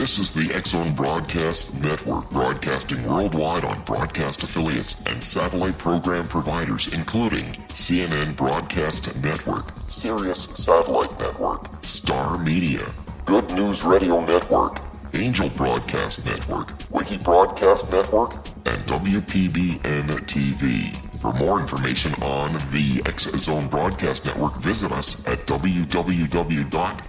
This is the X-Zone Broadcast Network, broadcasting worldwide on broadcast affiliates and satellite program providers, including CNN Broadcast Network, Sirius Satellite Network, Star Media, Good News Radio Network, Angel Broadcast Network, Wiki Broadcast Network, and WPBN TV. For more information on the X-Zone Broadcast Network, visit us at www.xzbn.net.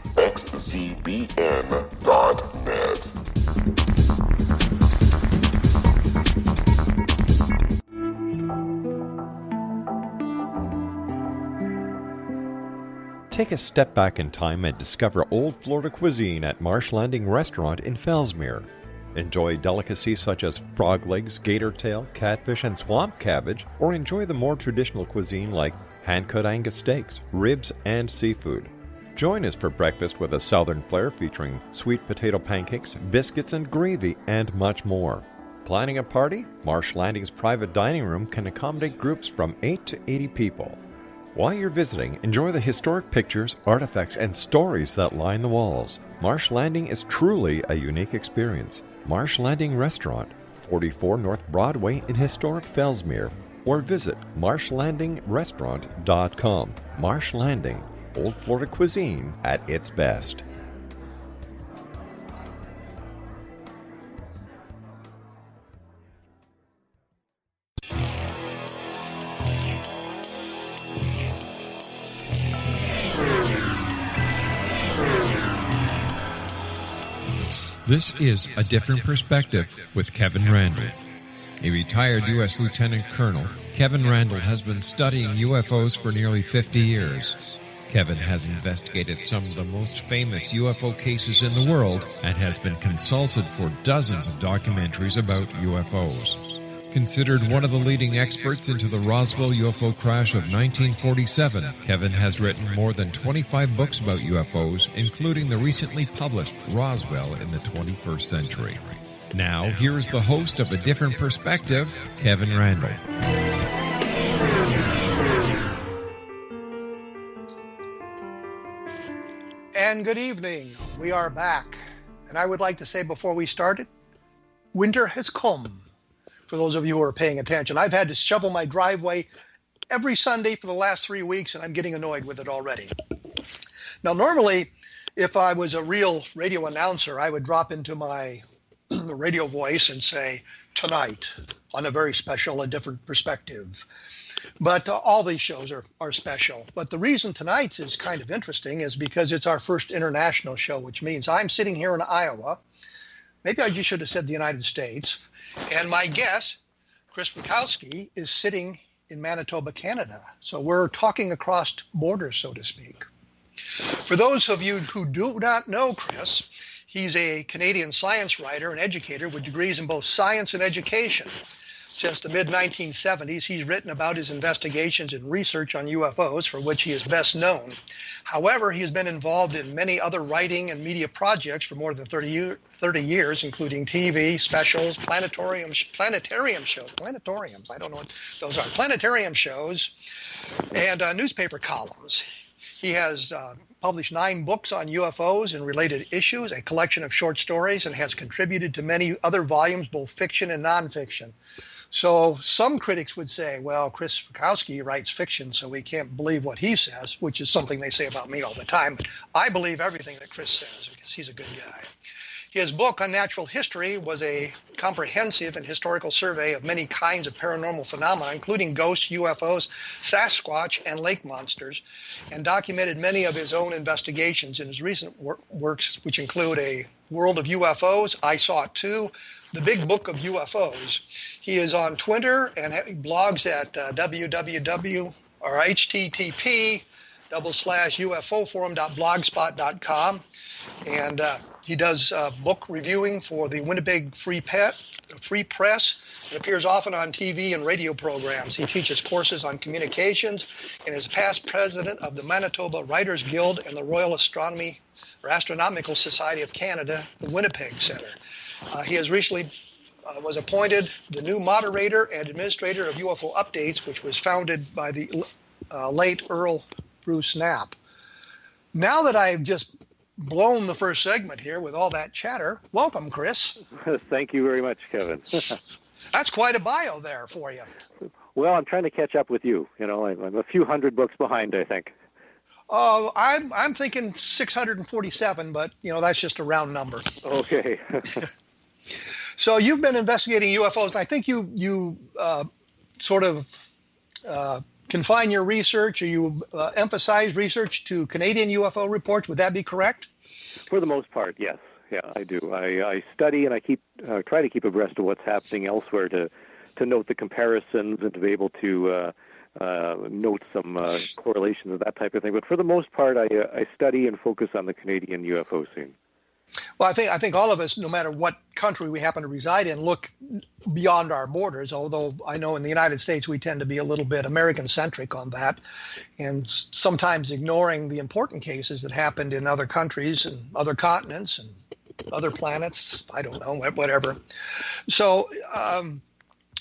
Take a step back in time and discover old Florida cuisine at Marsh Landing Restaurant in Fellsmere. Enjoy delicacies such as frog legs, gator tail, catfish, and swamp cabbage, or enjoy the more traditional cuisine like hand-cut Angus steaks, ribs, and seafood. Join us for breakfast with a southern flair featuring sweet potato pancakes, biscuits and gravy, and much more. Planning a party? Marsh Landing's private dining room can accommodate groups from 8 to 80 people. While you're visiting, enjoy the historic pictures, artifacts, and stories that line the walls. Marsh Landing is truly a unique experience. Marsh Landing Restaurant, 44 North Broadway in historic Fellsmere, or visit marshlandingrestaurant.com. Marsh Landing, Old Florida cuisine at its best. This is A Different Perspective with Kevin Randle. A retired U.S. Lieutenant Colonel, Kevin Randle has been studying UFOs for nearly 50 years. Kevin has investigated some of the most famous UFO cases in the world and has been consulted for dozens of documentaries about UFOs. Considered one of the leading experts into the Roswell UFO crash of 1947, Kevin has written more than 25 books about UFOs, including the recently published Roswell in the 21st Century. Now, here is the host of A Different Perspective, Kevin Randle. And good evening. We are back. And I would like to say before we started, winter has come. For those of you who are paying attention, I've had to shovel my driveway every Sunday for the last 3 weeks, and I'm getting annoyed with it already. Now, normally, if I was a real radio announcer, I would drop into my radio voice and say, tonight, on a very special, A Different Perspective. But all these shows are special. But the reason tonight's is kind of interesting is because it's our first international show, which means I'm sitting here in Iowa. Maybe I just should have said the United States. And my guest, Chris RUTKOWSKI, is sitting in Manitoba, Canada. So we're talking across borders, so to speak. For those of you who do not know Chris, he's a Canadian science writer and educator with degrees in both science and education. Since the mid-1970s, he's written about his investigations and research on UFOs, for which he is best known. However, he has been involved in many other writing and media projects for more than 30 years, including TV, specials, planetarium shows, I don't know what those are, planetarium shows, and newspaper columns. He has published 9 books on UFOs and related issues, a collection of short stories, and has contributed to many other volumes, both fiction and nonfiction. So some critics would say, well, Chris RUTKOWSKI writes fiction, so we can't believe what he says, which is something they say about me all the time. But I believe everything that Chris says because he's a good guy. His book on natural history was a comprehensive and historical survey of many kinds of paranormal phenomena, including ghosts, UFOs, Sasquatch, and lake monsters, and documented many of his own investigations in his recent works, which include A World of UFOs, I Saw It Too, The Big Book of UFOs. He is on Twitter and blogs at http://ufoforum.blogspot.com, and he does book reviewing for the Winnipeg Free Press and appears often on TV and radio programs. He teaches courses on communications and is past president of the Manitoba Writers Guild and the Royal Astronomical Society of Canada, the Winnipeg Center. He has recently was appointed the new moderator and administrator of UFO Updates, which was founded by the late Earl Bruce Knapp. Now that I've just blown the first segment here with all that chatter. Welcome, Chris. Thank you very much, Kevin. That's quite a bio there for you. Well, I'm trying to catch up with you. You know, I'm a few hundred books behind, I think. Oh, I'm thinking 647, but that's just a round number. Okay. So you've been investigating UFOs. I think you sort of confine your research, or you emphasize research to Canadian UFO reports. Would that be correct? For the most part, yes. Yeah, I do. I study and I try to keep abreast of what's happening elsewhere to note the comparisons and to be able to note some correlations and that type of thing. But for the most part, I study and focus on the Canadian UFO scene. Well, I think all of us, no matter what country we happen to reside in, look beyond our borders, although I know in the United States we tend to be a little bit American-centric on that, and sometimes ignoring the important cases that happened in other countries and other continents and other planets. I don't know, whatever. So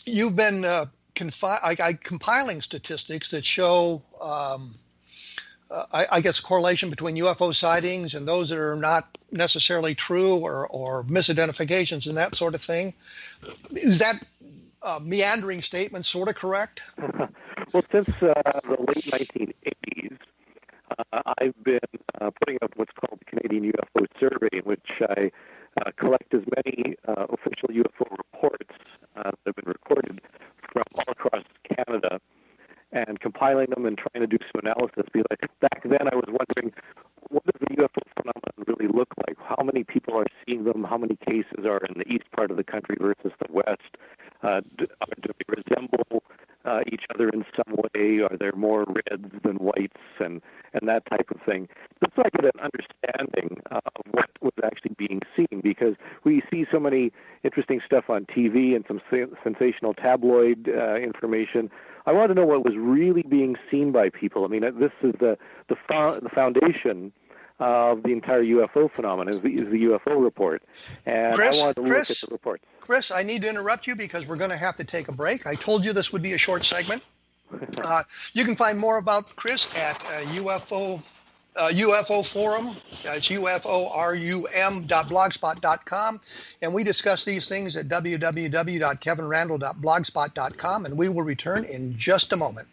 you've been compiling statistics that show I guess correlation between UFO sightings and those that are not necessarily true, or misidentifications and that sort of thing. Is that meandering statement sort of correct? Well, since the late 1980s, I've been putting up what's called the Canadian UFO Survey, in which I collect as many official UFO reports that have been recorded from all across Canada, and compiling them and trying to do some analysis. Because back then I was wondering, what does the UFO phenomenon really look like? How many people are seeing them? How many cases are in the east part of the country versus the west? Do they resemble each other in some way? Are there more reds than whites and that type of thing? Just so I get an understanding of what was actually being seen, because we see so many interesting stuff on TV and some sensational tabloid information. I want to know what was really being seen by people. I mean, this is the foundation of the entire UFO phenomenon is the UFO report. And I wanted to look at the reports. Chris, I need to interrupt you because we're going to have to take a break. I told you this would be a short segment. You can find more about Chris at UFO Forum. It's uforum.blogspot.com. And we discuss these things at www.kevinrandle.blogspot.com. And we will return in just a moment.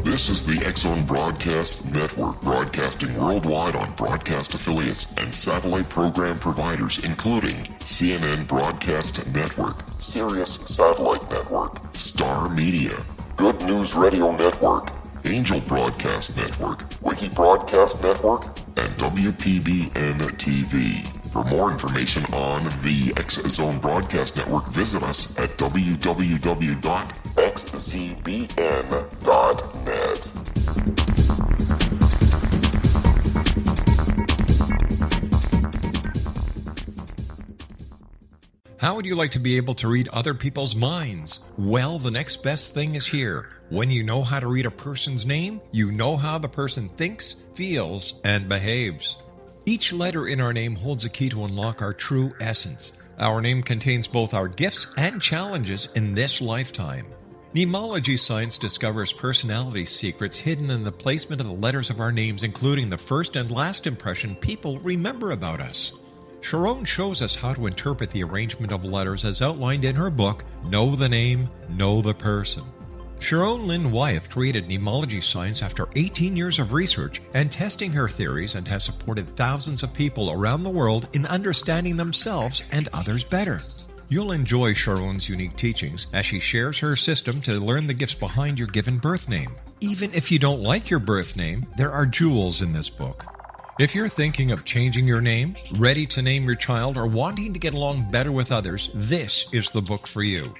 This is the X-Zone Broadcast Network, broadcasting worldwide on broadcast affiliates and satellite program providers, including CNN Broadcast Network, Sirius Satellite Network, Star Media, Good News Radio Network, Angel Broadcast Network, Wiki Broadcast Network, and WPBN TV. For more information on the X-Zone Broadcast Network, visit us at www.xzbn.net. How would you like to be able to read other people's minds? Well, the next best thing is here. When you know how to read a person's name, you know how the person thinks, feels, and behaves. Each letter in our name holds a key to unlock our true essence. Our name contains both our gifts and challenges in this lifetime. Mnemology science discovers personality secrets hidden in the placement of the letters of our names, including the first and last impression people remember about us. Sharon shows us how to interpret the arrangement of letters as outlined in her book, Know the Name, Know the Person. Sharon Lynn Wyeth created mnemology science after 18 years of research and testing her theories, and has supported thousands of people around the world in understanding themselves and others better. You'll enjoy Sharon's unique teachings as she shares her system to learn the gifts behind your given birth name. Even if you don't like your birth name, there are jewels in this book. If you're thinking of changing your name, ready to name your child, or wanting to get along better with others, this is the book for you.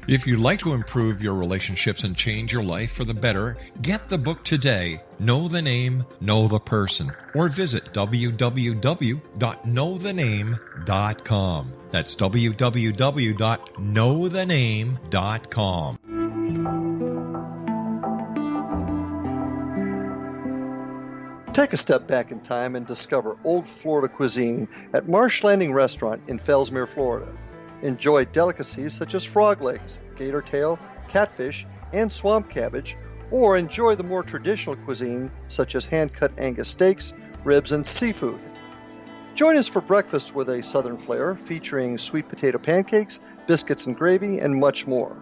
If you'd like to improve your relationships and change your life for the better, get the book today, Know the Name, Know the Person, or visit www.knowthename.com. That's www.knowthename.com. Take a step back in time and discover old Florida cuisine at Marsh Landing Restaurant in Fellsmere, Florida. Enjoy delicacies such as frog legs, gator tail, catfish, and swamp cabbage, or enjoy the more traditional cuisine such as hand-cut Angus steaks, ribs, and seafood. Join us for breakfast with a southern flair featuring sweet potato pancakes, biscuits and gravy, and much more.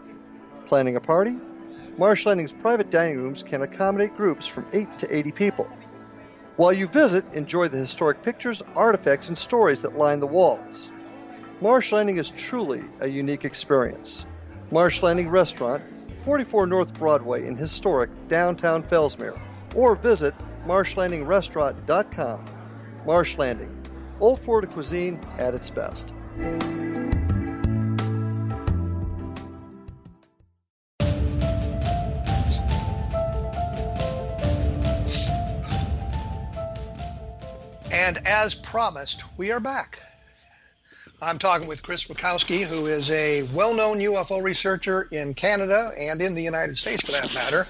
Planning a party? Marsh Landing's private dining rooms can accommodate groups from 8 to 80 people. While you visit, enjoy the historic pictures, artifacts, and stories that line the walls. Marsh Landing is truly a unique experience. Marsh Landing Restaurant, 44 North Broadway in historic downtown Fellsmere, or visit marshlandingrestaurant.com. Marsh Landing, old Florida cuisine at its best. And as promised, we are back. I'm talking with Chris RUTKOWSKI, who is a well-known UFO researcher in Canada and in the United States, for that matter.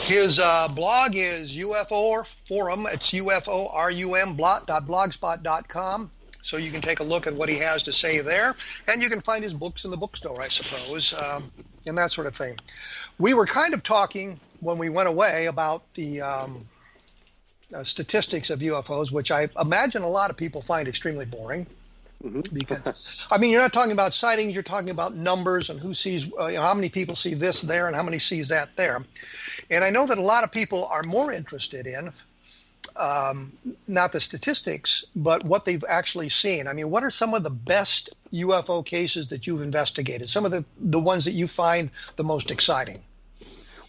His blog is UFO Forum. It's UFORUM.blogspot.com. So you can take a look at what he has to say there. And you can find his books in the bookstore, I suppose, and that sort of thing. We were kind of talking when we went away about the statistics of UFOs, which I imagine a lot of people find extremely boring. Because, I mean, you're not talking about sightings, you're talking about numbers and who sees, how many people see this there and how many sees that there. And I know that a lot of people are more interested in not the statistics, but what they've actually seen. I mean, what are some of the best UFO cases that you've investigated? Some of the ones that you find the most exciting?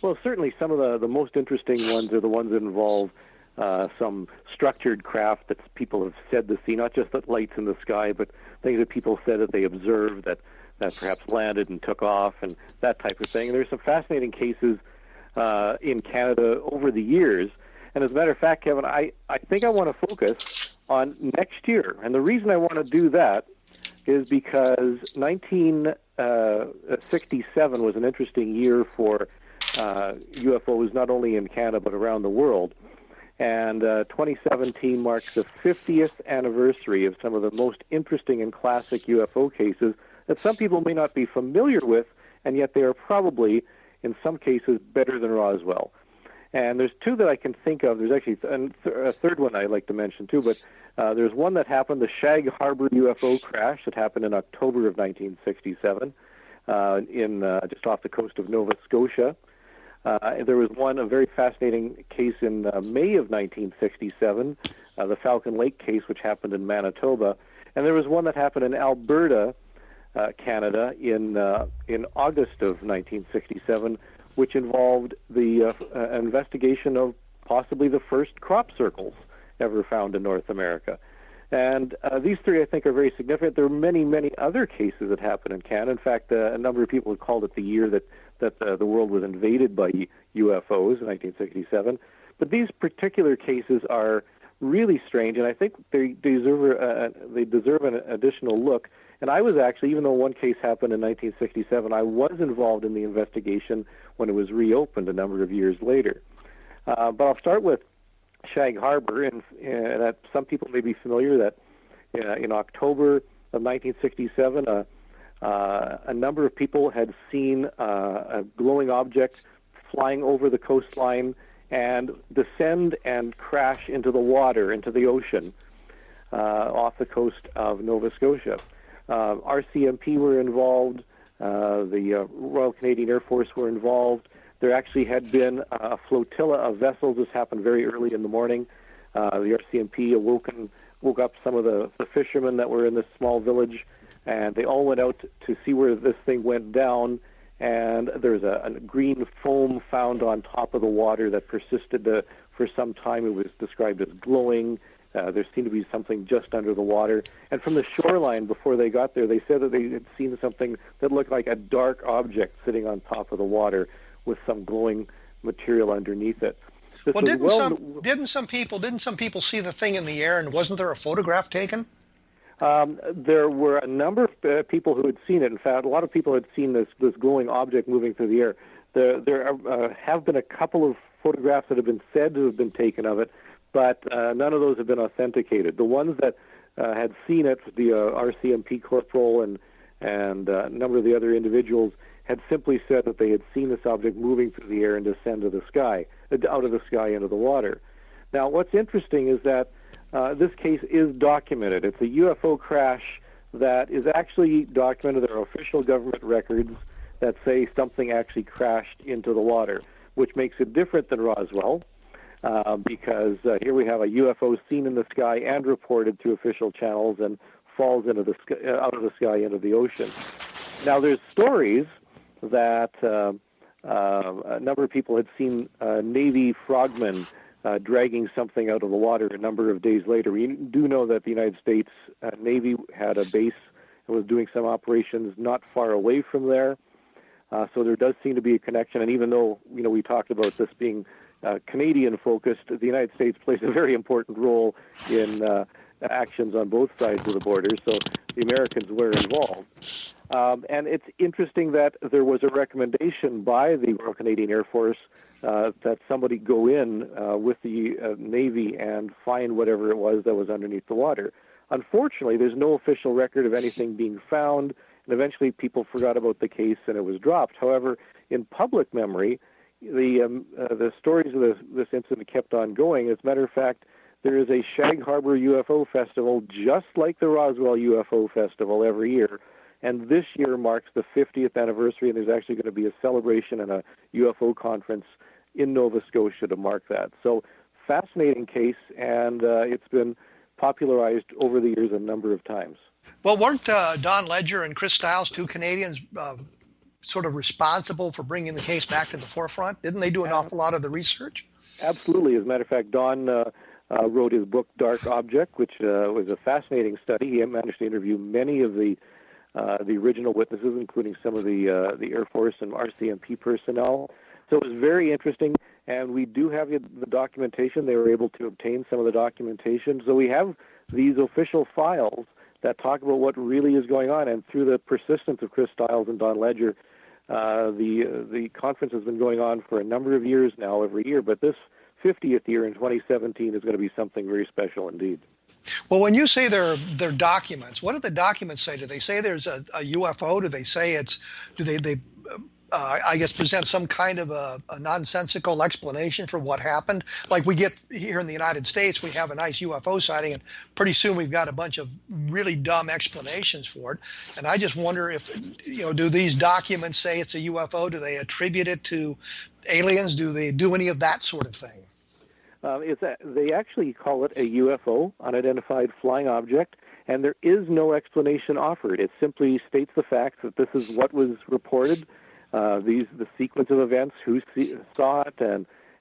Well, certainly some of the most interesting ones are the ones that involve some structured craft that people have said to see, not just the lights in the sky, but things that people said that they observed that perhaps landed and took off and that type of thing. And there's some fascinating cases in Canada over the years. And as a matter of fact, Kevin, I think I want to focus on next year. And the reason I want to do that is because 1967 was an interesting year for UFOs, not only in Canada but around the world. And 2017 marks the 50th anniversary of some of the most interesting and classic UFO cases that some people may not be familiar with, and yet they are probably, in some cases, better than Roswell. And there's two that I can think of. There's actually a third one I'd like to mention, too, but there's one that happened, the Shag Harbor UFO crash that happened in October of 1967 just off the coast of Nova Scotia. There was one, a very fascinating case in May of 1967, the Falcon Lake case, which happened in Manitoba. And there was one that happened in Alberta, Canada, in August of 1967, which involved the investigation of possibly the first crop circles ever found in North America. And these three, I think, are very significant. There are many, many other cases that happened in Canada. In fact, a number of people have called it the year that the world was invaded by UFOs in 1967. But these particular cases are really strange, and I think they deserve an additional look. And I was actually, even though one case happened in 1967, I was involved in the investigation when it was reopened a number of years later. But I'll start with Shag Harbor, and that some people may be familiar that in October of 1967, a number of people had seen a glowing object flying over the coastline and descend and crash into the water, into the ocean, off the coast of Nova Scotia. RCMP were involved, the Royal Canadian Air Force were involved. There actually had been a flotilla of vessels. This happened very early in the morning. The RCMP woke up some of the fishermen that were in this small village, and they all went out to see where this thing went down. And there's a green foam found on top of the water that persisted for some time. It was described as glowing. There seemed to be something just under the water. And from the shoreline, before they got there, they said that they had seen something that looked like a dark object sitting on top of the water with some glowing material underneath it. Well, didn't some people see the thing in the air, and wasn't there a photograph taken? There were a number of people who had seen it. In fact, a lot of people had seen this glowing object moving through the air. There have been a couple of photographs that have been said to have been taken of it, but none of those have been authenticated. The ones that had seen it, the RCMP corporal and a number of the other individuals, had simply said that they had seen this object moving through the air and descend to the sky, out of the sky into the water. Now, what's interesting is that this case is documented. It's a UFO crash that is actually documented. There are official government records that say something actually crashed into the water, which makes it different than Roswell, because here we have a UFO seen in the sky and reported through official channels and falls into the sky, out of the sky into the ocean. Now, there's stories that a number of people had seen Navy frogmen dragging something out of the water a number of days later. We do know that the United States Navy had a base and was doing some operations not far away from there. So there does seem to be a connection. And even though, we talked about this being Canadian-focused, the United States plays a very important role in actions on both sides of the border. So the Americans were involved. And it's interesting that there was a recommendation by the Royal Canadian Air Force that somebody go in with the Navy and find whatever it was that was underneath the water. Unfortunately, there's no official record of anything being found, and eventually people forgot about the case and it was dropped. However, in public memory, the stories of this incident kept on going. As a matter of fact, there is a Shag Harbor UFO Festival just like the Roswell UFO Festival every year. And this year marks the 50th anniversary, and there's actually going to be a celebration and a UFO conference in Nova Scotia to mark that. So, fascinating case, and it's been popularized over the years a number of times. Well, weren't Don Ledger and Chris Stiles, two Canadians, sort of responsible for bringing the case back to the forefront? Didn't they do an awful lot of the research? Absolutely. As a matter of fact, Don wrote his book, Dark Object, which was a fascinating study. He managed to interview many of the original witnesses, including some of the Air Force and RCMP personnel. So it was very interesting, and we do have the documentation. They were able to obtain some of the documentation. So we have these official files that talk about what really is going on, and through the persistence of Chris Stiles and Don Ledger, the conference has been going on for a number of years now, every year, but this 50th year in 2017 is going to be something very special indeed. Well, when you say they're documents, what do the documents say? Do they say there's a UFO? Do they say I guess present some kind of a nonsensical explanation for what happened? Like we get here in the United States, we have a nice UFO sighting, and pretty soon we've got a bunch of really dumb explanations for it. And I just wonder if, do these documents say it's a UFO? Do they attribute it to aliens? Do they do any of that sort of thing? They actually call it a UFO, unidentified flying object, and there is no explanation offered. It simply states the fact that this is what was reported, the sequence of events, who saw it,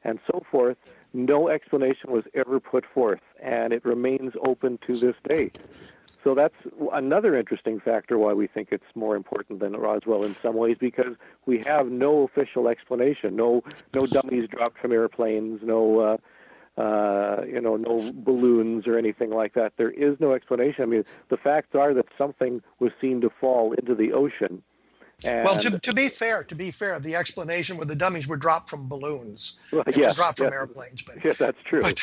and so forth. No explanation was ever put forth, and it remains open to this day. So that's another interesting factor why we think it's more important than Roswell in some ways, because we have no official explanation, no dummies dropped from airplanes, no balloons or anything like that. There is no explanation. I mean, the facts are that something was seen to fall into the ocean. And well, to be fair, the explanation where the dummies were dropped from balloons, dropped from airplanes. But yes, that's true. But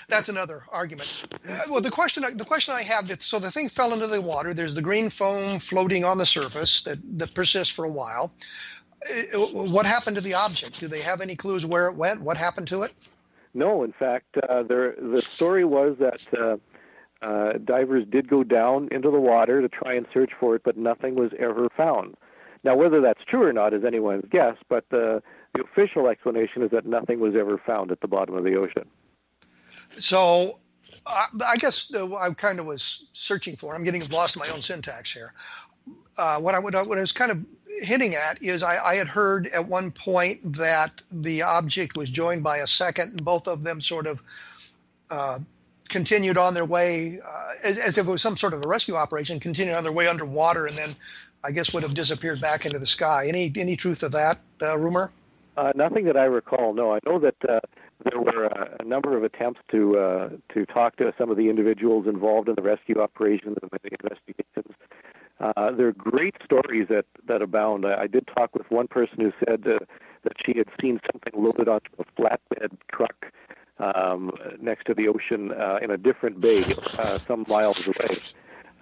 that's another argument. Well, the question I have is, so the thing fell into the water. There's the green foam floating on the surface that persists for a while. What happened to the object? Do they have any clues where it went? What happened to it? No, in fact, the story was that divers did go down into the water to try and search for it, but nothing was ever found. Now, whether that's true or not is anyone's guess, but the official explanation is that nothing was ever found at the bottom of the ocean. So I guess I kind of was searching for, I'm getting lost in my own syntax here. What I was kind of hinting at is I had heard at one point that the object was joined by a second, and both of them sort of continued on their way, as if it was some sort of a rescue operation, continued on their way underwater and then I guess would have disappeared back into the sky. Any truth to that rumor? Nothing that I recall, no. I know that there were a number of attempts to talk to some of the individuals involved in the rescue operations and the investigations. There are great stories that abound. I did talk with one person who said that she had seen something loaded onto a flatbed truck next to the ocean in a different bay some miles away.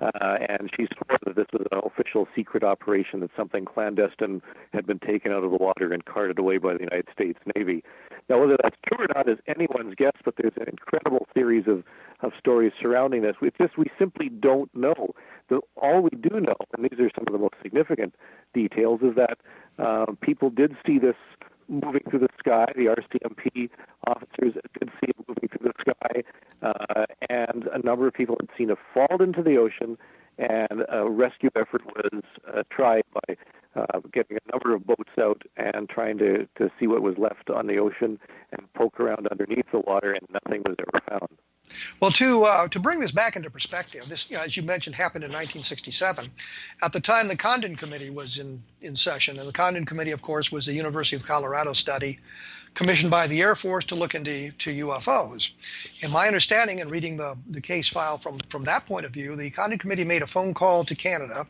And she swore that this was an official secret operation, that something clandestine had been taken out of the water and carted away by the United States Navy. Now, whether that's true or not is anyone's guess, but there's an incredible series of stories surrounding this. We simply don't know. All we do know, and these are some of the most significant details, is that people did see this moving through the sky. The RCMP officers did see it moving through the sky, and a number of people had seen it fall into the ocean, and a rescue effort was tried by getting a number of boats out and trying to see what was left on the ocean and poke around underneath the water, and nothing was ever found. Well, to bring this back into perspective, this, as you mentioned, happened in 1967. At the time, the Condon Committee was in session, and the Condon Committee, of course, was the University of Colorado study commissioned by the Air Force to look into UFOs. In my understanding, and reading the case file from that point of view, the Condon Committee made a phone call to Canada,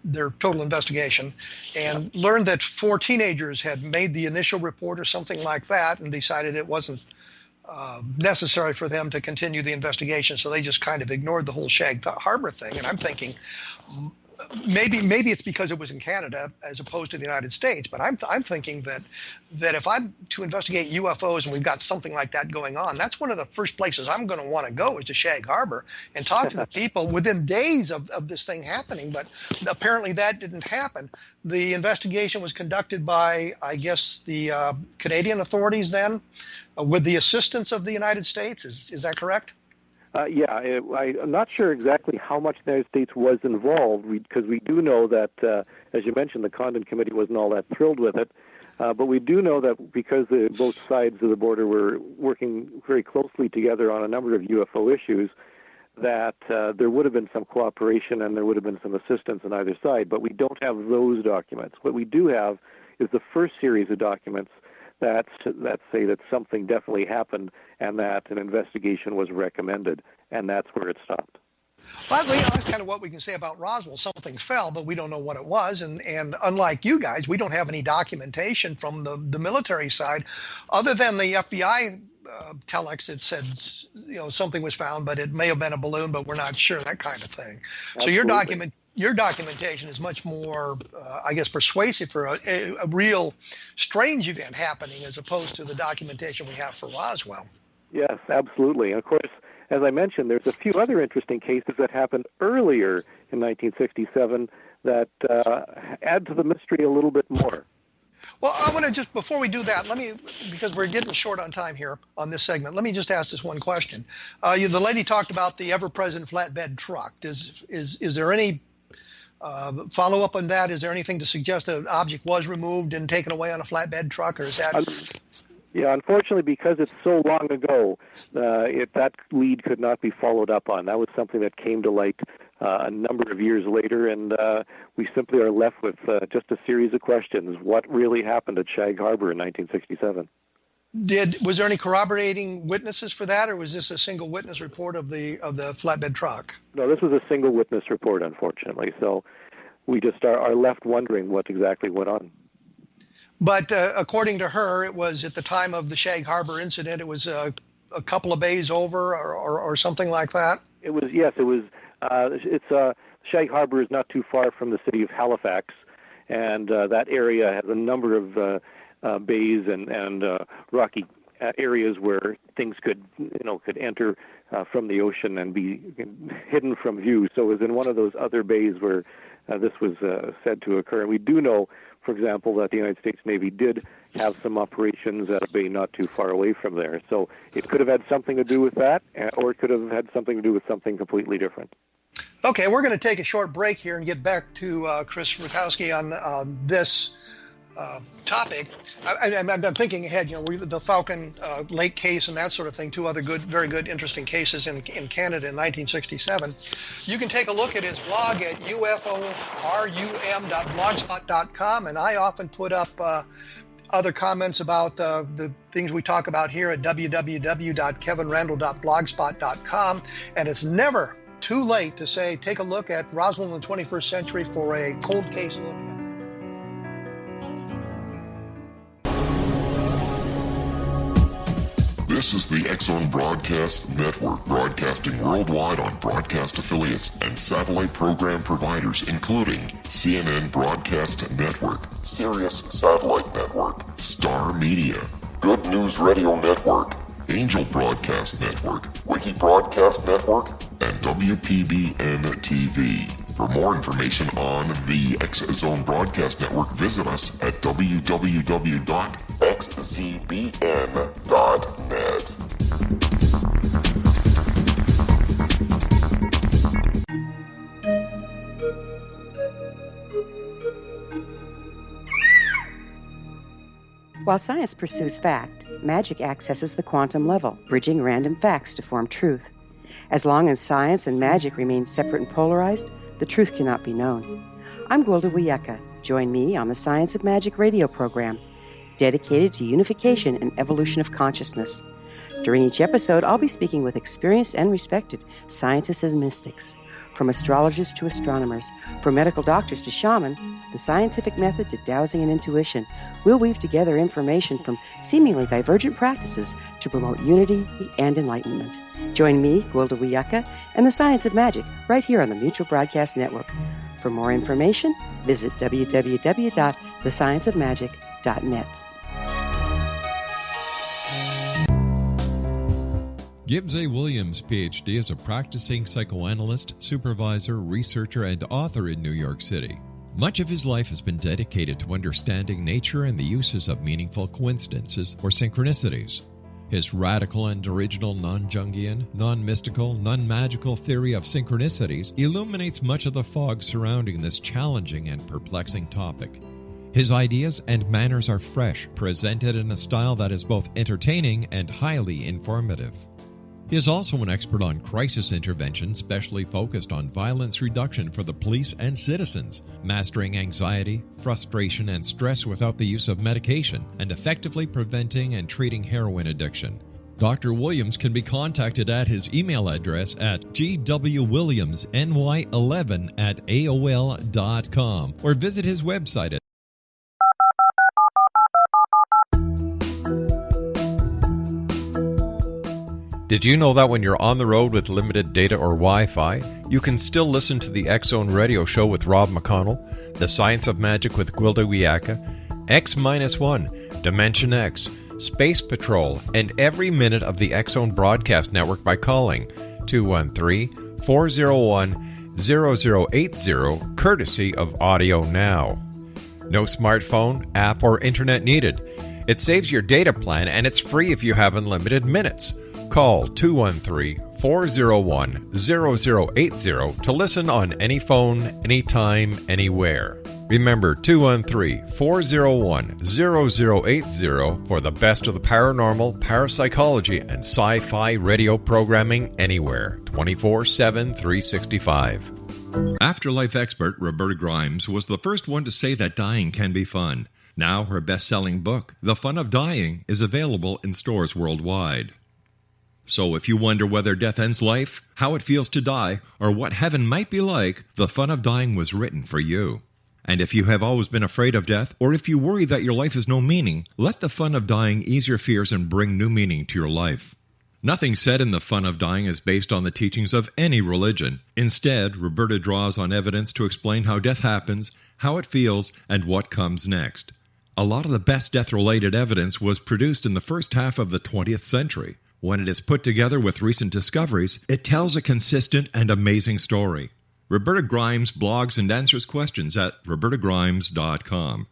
their total investigation, and learned that 4 teenagers had made the initial report or something like that, and decided it wasn't necessary for them to continue the investigation, so they just kind of ignored the whole Shag Harbor thing. And I'm thinking maybe it's because it was in Canada as opposed to the United States, but I'm thinking that if I'm to investigate UFOs and we've got something like that going on, that's one of the first places I'm going to want to go is to Shag Harbor and talk to the people within days of this thing happening. But apparently that didn't happen. The investigation was conducted by, I guess, the Canadian authorities then, with the assistance of the United States. Is that correct? I'm not sure exactly how much the United States was involved, because we do know that, as you mentioned, the Condon Committee wasn't all that thrilled with it. But we do know that because both sides of the border were working very closely together on a number of UFO issues, that there would have been some cooperation and there would have been some assistance on either side. But we don't have those documents. What we do have is the first series of documents that say that something definitely happened and that an investigation was recommended, and that's where it stopped. Well, that's kind of what we can say about Roswell. Something fell, but we don't know what it was. And unlike you guys, we don't have any documentation from the military side, other than the FBI telex that said, something was found, but it may have been a balloon, but we're not sure, that kind of thing. Absolutely. So your documentation is much more, I guess, persuasive for a real strange event happening as opposed to the documentation we have for Roswell. Yes, absolutely. And of course, as I mentioned, there's a few other interesting cases that happened earlier in 1967 that add to the mystery a little bit more. Well, I want to just, before we do that, because we're getting short on time here on this segment, let me just ask this one question. The lady talked about the ever-present flatbed truck. Is there any follow-up on that? Is there anything to suggest that an object was removed and taken away on a flatbed truck, or is that... Yeah, unfortunately, because it's so long ago, that lead could not be followed up on. That was something that came to light a number of years later, and we simply are left with just a series of questions. What really happened at Shag Harbor in 1967? Was there any corroborating witnesses for that, or was this a single witness report of the flatbed truck? No, this was a single witness report, unfortunately. So we just are left wondering what exactly went on. But according to her, it was at the time of the Shag Harbor incident, it was a couple of bays over or something like that? It was, yes, it was. Shag Harbor is not too far from the city of Halifax, and that area has a number of bays and rocky areas where things could enter from the ocean and be hidden from view. So it was in one of those other bays where this was said to occur. And we do know, for example, that the United States Navy did have some operations at a bay not too far away from there. So it could have had something to do with that, or it could have had something to do with something completely different. Okay, we're going to take a short break here and get back to Chris RUTKOWSKI on this topic. I'm thinking ahead. The Falcon Lake case and that sort of thing. Two other very good, interesting cases in Canada in 1967. You can take a look at his blog at uforum.blogspot.com, and I often put up other comments about the things we talk about here at www.kevinrandle.blogspot.com. And it's never too late to say, take a look at Roswell in the 21st century for a cold case look at. This is the X-Zone Broadcast Network, broadcasting worldwide on broadcast affiliates and satellite program providers, including CNN Broadcast Network, Sirius Satellite Network, Star Media, Good News Radio Network, Angel Broadcast Network, Wiki Broadcast Network, and WPBN TV. For more information on the X-Zone Broadcast Network, visit us at www.xzbn.net. While science pursues fact, magic accesses the quantum level, bridging random facts to form truth. As long as science and magic remain separate and polarized, the truth cannot be known. I'm Gwilda Wiyaka. Join me on the Science of Magic radio program, dedicated to unification and evolution of consciousness. During each episode, I'll be speaking with experienced and respected scientists and mystics. From astrologers to astronomers, from medical doctors to shaman, the scientific method to dowsing and intuition, we'll weave together information from seemingly divergent practices to promote unity and enlightenment. Join me, Gwilda Wiyaka, and the Science of Magic right here on the Mutual Broadcast Network. For more information, visit www.thescienceofmagic.net. Gibbs A. Williams, Ph.D., is a practicing psychoanalyst, supervisor, researcher, and author in New York City. Much of his life has been dedicated to understanding nature and the uses of meaningful coincidences or synchronicities. His radical and original non-Jungian, non-mystical, non-magical theory of synchronicities illuminates much of the fog surrounding this challenging and perplexing topic. His ideas and manners are fresh, presented in a style that is both entertaining and highly informative. He is also an expert on crisis intervention, specially focused on violence reduction for the police and citizens, mastering anxiety, frustration, and stress without the use of medication, and effectively preventing and treating heroin addiction. Dr. Williams can be contacted at his email address at gwwilliamsny11@aol.com or visit his website at Did you know that when you're on the road with limited data or Wi-Fi, you can still listen to the X-Zone Radio Show with Rob McConnell, The Science of Magic with Gwilda Wiyaka, X-1, Dimension X, Space Patrol, and every minute of the X-Zone Broadcast Network by calling 213-401-0080, courtesy of Audio Now. No smartphone, app, or internet needed. It saves your data plan, and it's free if you have unlimited minutes. Call 213-401-0080 to listen on any phone, anytime, anywhere. Remember 213-401-0080 for the best of the paranormal, parapsychology, and sci-fi radio programming anywhere, 24/7, 365. Afterlife expert Roberta Grimes was the first one to say that dying can be fun. Now her best-selling book, The Fun of Dying, is available in stores worldwide. So if you wonder whether death ends life, how it feels to die, or what heaven might be like, The Fun of Dying was written for you. And if you have always been afraid of death, or if you worry that your life has no meaning, let The Fun of Dying ease your fears and bring new meaning to your life. Nothing said in The Fun of Dying is based on the teachings of any religion. Instead, Roberta draws on evidence to explain how death happens, how it feels, and what comes next. A lot of the best death-related evidence was produced in the first half of the 20th century. When it is put together with recent discoveries, it tells a consistent and amazing story. Roberta Grimes blogs and answers questions at robertagrimes.com.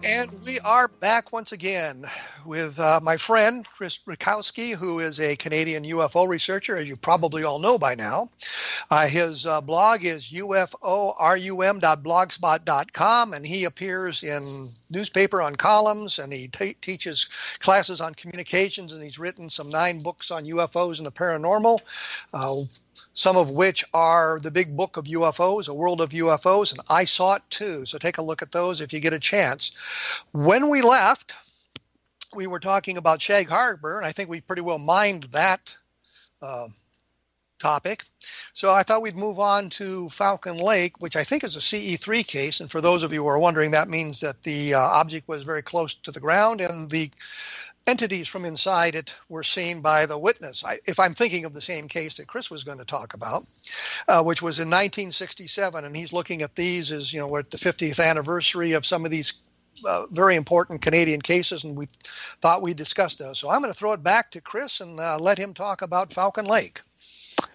And we are back once again with my friend, Chris RUTKOWSKI, who is a Canadian UFO researcher, as you probably all know by now. His blog is uforum.blogspot.com, and he appears in newspaper on columns, and he teaches classes on communications, and he's written some 9 books on UFOs and the paranormal. Some of which are the Big Book of UFOs, A World of UFOs, and I Saw It Too. So take a look at those if you get a chance. When we left, we were talking about Shag Harbor, and I think we pretty well mined that topic. So I thought we'd move on to Falcon Lake, which I think is a CE3 case. And for those of you who are wondering, that means that the object was very close to the ground and the entities from inside it were seen by the witness. If I'm thinking of the same case that Chris was going to talk about, which was in 1967, and he's looking at these as, we're at the 50th anniversary of some of these very important Canadian cases, and we thought we'd discuss those. So I'm going to throw it back to Chris and let him talk about Falcon Lake.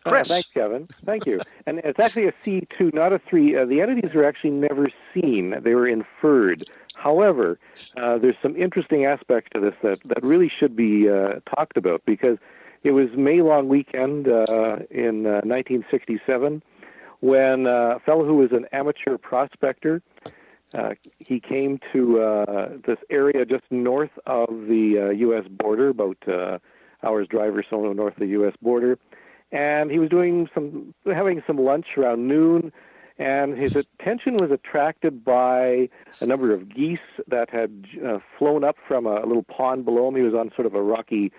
Chris. Thanks, Kevin. Thank you. And it's actually a C2, not a 3. The entities were actually never seen. They were inferred. However, there's some interesting aspects to this that really should be talked about, because it was May long weekend in 1967 when a fellow who was an amateur prospector, he came to this area just north of the U.S. border, about hour's drive or so north of the U.S. border, and he was having some lunch around noon, and his attention was attracted by a number of geese that had flown up from a little pond below him. He was on sort of a rocky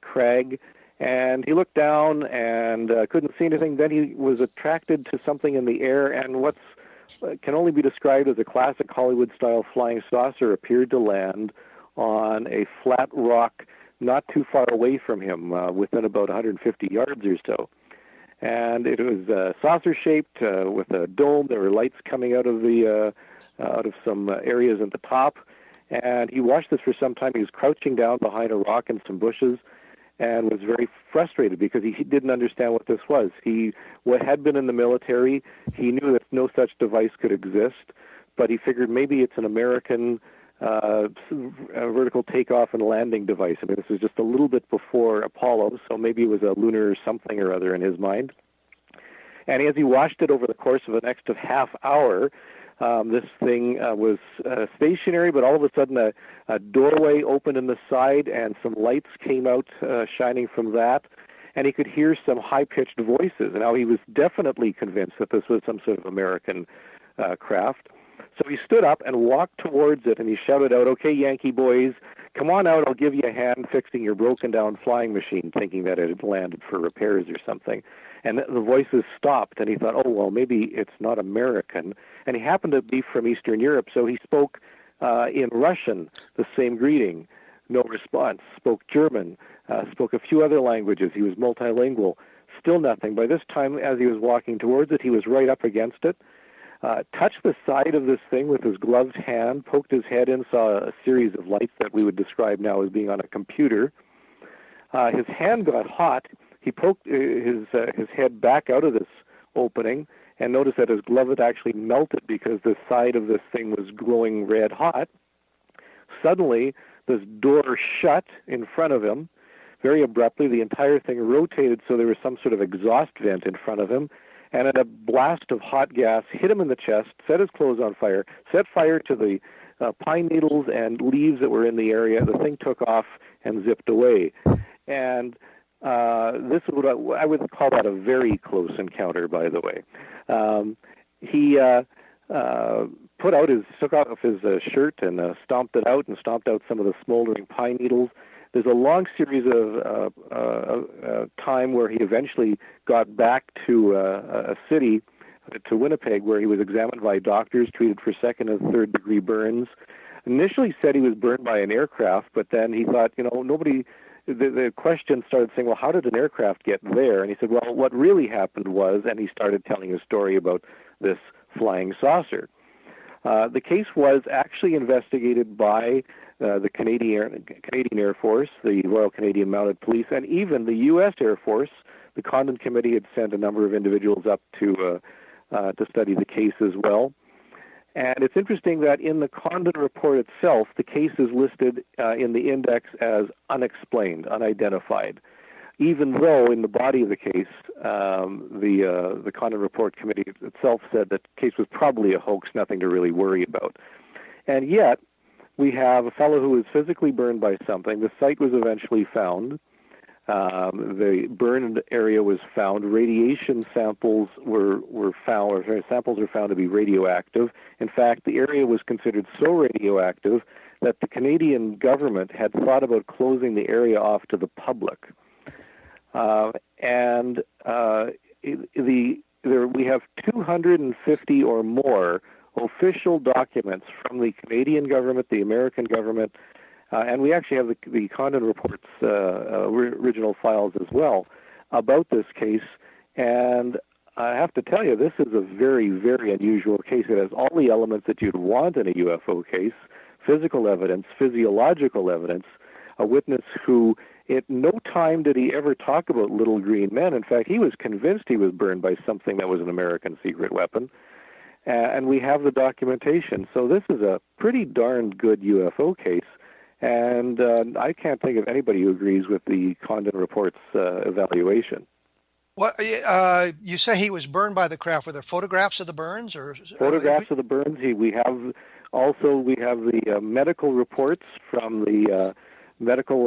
crag, and he looked down and couldn't see anything. Then he was attracted to something in the air, and what can only be described as a classic Hollywood-style flying saucer appeared to land on a flat rock not too far away from him, within about 150 yards or so. And it was saucer-shaped with a dome. There were lights coming out of some areas at the top. And he watched this for some time. He was crouching down behind a rock and some bushes, and was very frustrated because he didn't understand what this was. He had been in the military. He knew that no such device could exist, but he figured maybe it's an American vertical takeoff and landing device. I mean, this was just a little bit before Apollo, so maybe it was a lunar something or other in his mind. And as he watched it over the course of the next half hour, this thing was stationary, but all of a sudden a doorway opened in the side and some lights came out shining from that, and he could hear some high-pitched voices. And now he was definitely convinced that this was some sort of American craft. So he stood up and walked towards it, and he shouted out, "Okay, Yankee boys, come on out, I'll give you a hand fixing your broken-down flying machine," thinking that it had landed for repairs or something. And the voices stopped, and he thought, oh, well, maybe it's not American. And he happened to be from Eastern Europe, so he spoke in Russian, the same greeting. No response. Spoke German, spoke a few other languages. He was multilingual. Still nothing. By this time, as he was walking towards it, he was right up against it. Touched the side of this thing with his gloved hand, poked his head in, saw a series of lights that we would describe now as being on a computer. His hand got hot. He poked his head back out of this opening and noticed that his glove had actually melted because the side of this thing was glowing red hot. Suddenly, this door shut in front of him. Very abruptly, the entire thing rotated so there was some sort of exhaust vent in front of him, and a blast of hot gas hit him in the chest, set his clothes on fire, set fire to the pine needles and leaves that were in the area. The thing took off and zipped away. And this would, I would call that a very close encounter, by the way. He took off his shirt and stomped it out and stomped out some of the smoldering pine needles. There's a long series of time where he eventually got back to a city, to Winnipeg, where he was examined by doctors, treated for second and third degree burns. Initially said he was burned by an aircraft, but then he thought, the question started saying, well, how did an aircraft get there? And he said, well, what really happened was, and he started telling a story about this flying saucer. The case was actually investigated by the Canadian Air Force, the Royal Canadian Mounted Police, and even the U.S. Air Force. The Condon Committee had sent a number of individuals up to study the case as well. And it's interesting that in the Condon report itself, the case is listed in the index as unexplained, unidentified, even though in the body of the case, the Condon report committee itself said that the case was probably a hoax, nothing to really worry about. And yet, we have a fellow who was physically burned by something. The site was eventually found. The burned area was found. Radiation samples were found, or samples were found to be radioactive. In fact, the area was considered so radioactive that the Canadian government had thought about closing the area off to the public. We have 250 or more official documents from the Canadian government, the American government, and we actually have the Condon report's original files as well about this case. And I have to tell you, this is a very, very unusual case. It has all the elements that you'd want in a UFO case: physical evidence, physiological evidence, a witness who at no time did he ever talk about little green men. In fact, he was convinced he was burned by something that was an American secret weapon. And we have the documentation. So this is a pretty darn good UFO case. And I can't think of anybody who agrees with the Condon report's evaluation. What you say he was burned by the craft? Were there photographs of the burns, or photographs of the burns? We have the medical reports from the medical